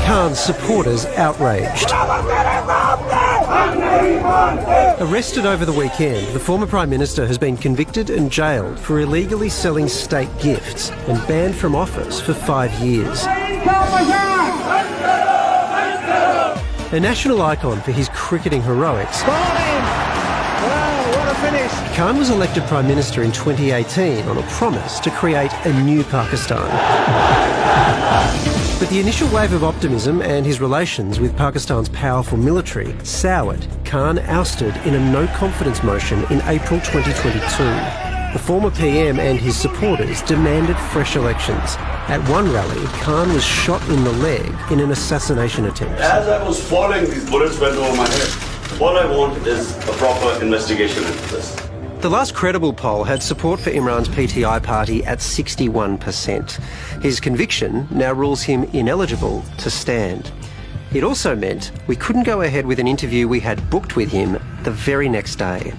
Khan's supporters outraged. Arrested over the weekend, the former Prime Minister has been convicted and jailed for illegally selling state gifts and banned from office for 5 years. A national icon for his cricketing heroics, Khan was elected Prime Minister in 2018 on a promise to create a new Pakistan. But the initial wave of optimism and his relations with Pakistan's powerful military soured. Khan ousted in a no-confidence motion in April 2022. The former PM and his supporters demanded fresh elections. At one rally, Khan was shot in the leg in an assassination attempt. As I was falling, these bullets went over my head. All I want is a proper investigation into this. The last credible poll had support for Imran's PTI party at 61%. His conviction now rules him ineligible to stand. It also meant we couldn't go ahead with an interview we had booked with him the very next day.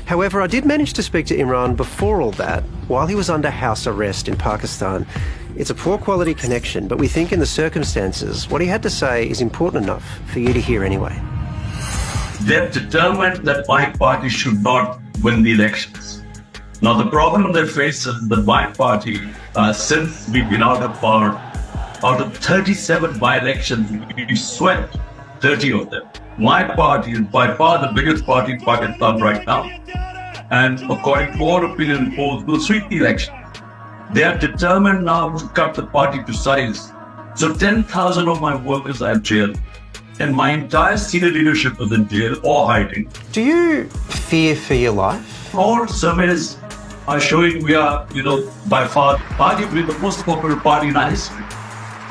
However, I did manage to speak to Imran before all that, while he was under house arrest in Pakistan. It's a poor quality connection, but we think in the circumstances, what he had to say is important enough for you to hear anyway. They're determined that my party should not win the elections. Now, the problem they face is that my party, since we've been out of power, out of 37 by-elections, we swept 30 of them. My party is by far the biggest party in Pakistan right now. And according to all opinion polls, will sweep the election. They are determined now to cut the party to size. So 10,000 of my workers are in jail. And my entire senior leadership is in jail or hiding. Do you fear for your life? All surveys are showing we are, by far, arguably the most popular party in our history.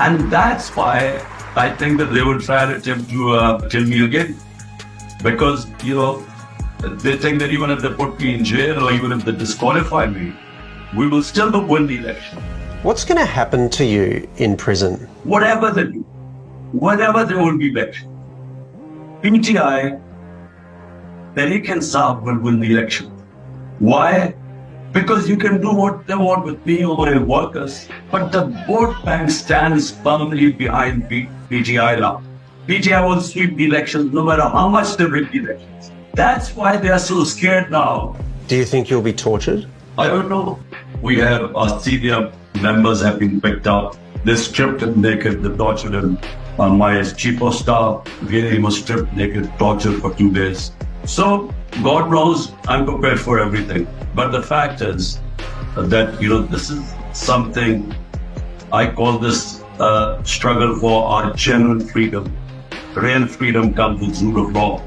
And that's why I think that they will try to attempt to kill me again. Because, they think that even if they put me in jail or even if they disqualify me, we will still win the election. What's going to happen to you in prison? Whatever they do, whatever they will be election. PTI, Tahreek and Saab will win the election. Why? Because you can do what they want with me or my workers, but the vote bank stands firmly behind PTI now. PTI will sweep the elections no matter how much they win the elections. That's why they are so scared now. Do you think you'll be tortured? I don't know. We have our senior members have been picked up. They stripped him naked, they tortured him. My chief of staff, he was stripped naked, tortured for 2 days. So, God knows I'm prepared for everything. But the fact is that, this is something, I call this struggle for our genuine freedom. Real freedom comes with rule of law,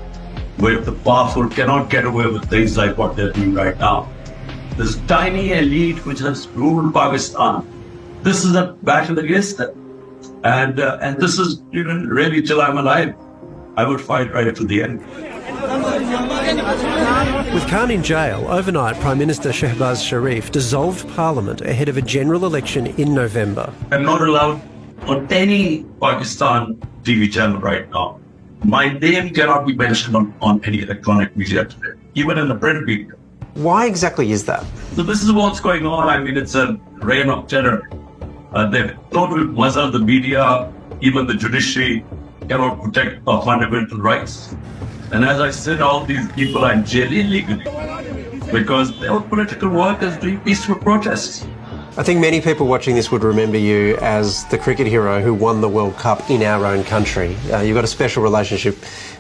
where the powerful cannot get away with things like what they're doing right now. This tiny elite which has ruled Pakistan, this is a battle against them. And this is really till I'm alive. I will fight right to the end. With Khan in jail, overnight Prime Minister Shehbaz Sharif dissolved Parliament ahead of a general election in November. I'm not allowed on any Pakistan TV channel right now. My name cannot be mentioned on any electronic media today, even in the print media. Why exactly is that? So this is what's going on. I mean, it's a reign of terror. They've totally muzzled the media, even the judiciary cannot protect our fundamental rights. And as I said, all these people are in jail illegally because they were political workers doing peaceful protests. I think many people watching this would remember you as the cricket hero who won the World Cup in our own country. You've got a special relationship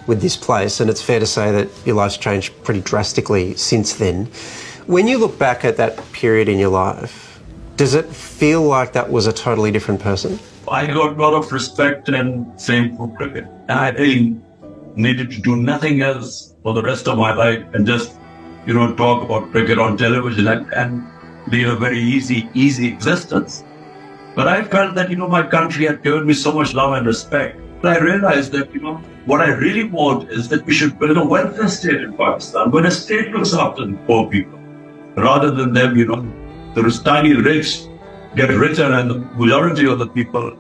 with this place, and it's fair to say that your life's changed pretty drastically since then. When you look back at that period in your life, does it feel like that was a totally different person? I got a lot of respect and fame for cricket. And I really needed to do nothing else for the rest of my life and just, talk about cricket on television and live a very easy existence. But I felt that, my country had given me so much love and respect. But I realized that, what I really want is that we should build a welfare state in Pakistan, where a state looks after the poor people, rather than them, the tiny rich get richer and the majority of the people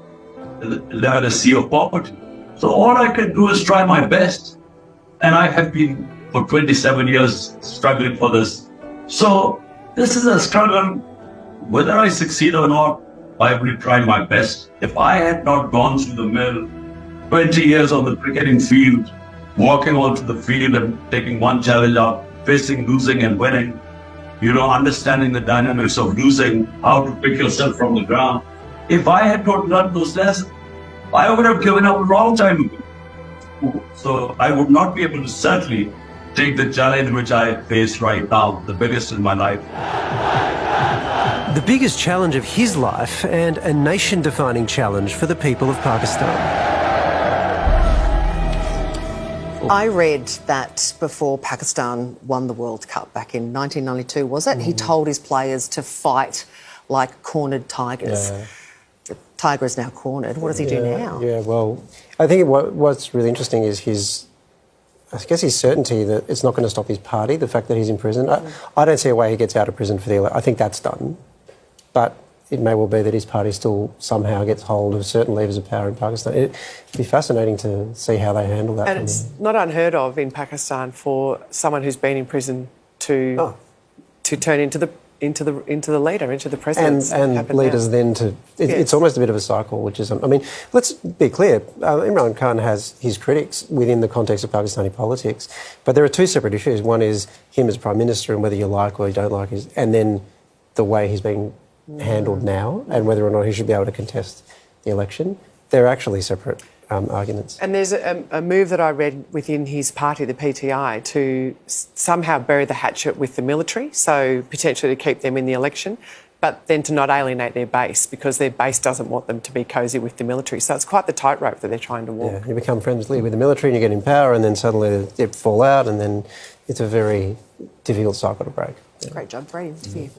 live in a sea of poverty. So all I can do is try my best. And I have been for 27 years struggling for this. So this is a struggle. Whether I succeed or not, I will try my best. If I had not gone through the mill 20 years on the cricketing field, walking onto the field and taking one challenge up, facing losing and winning, understanding the dynamics of losing, how to pick yourself from the ground. If I had not learned those lessons, I would have given up a long time ago. So I would not be able to certainly take the challenge which I face right now, the biggest in my life. The biggest challenge of his life and a nation-defining challenge for the people of Pakistan. I read that before Pakistan won the World Cup back in 1992, was it? He told his players to fight like cornered tigers. Yeah. The tiger is now cornered. What does he do now? Yeah, well, I think what's really interesting is his certainty that it's not going to stop his party, the fact that he's in prison. I don't see a way he gets out of prison for the election. I think that's done. But it may well be that his party still somehow gets hold of certain levers of power in Pakistan. It'd be fascinating to see how they handle that. And it's not unheard of in Pakistan for someone who's been in prison to turn into the leader, into the president. And leaders then to... It's almost a bit of a cycle, which is... I mean, let's be clear. Imran Khan has his critics within the context of Pakistani politics, but there are two separate issues. One is him as Prime Minister and whether you like or you don't like his... And then the way he's being handled now and whether or not he should be able to contest the election. They're actually separate arguments. And there's a move that I read within his party, the PTI, to somehow bury the hatchet with the military, so potentially to keep them in the election, but then to not alienate their base because their base doesn't want them to be cosy with the military. So it's quite the tightrope that they're trying to walk. Yeah, you become friendly with the military and you get in power and then suddenly they fall out and then it's a very difficult cycle to break. Great job, great interview.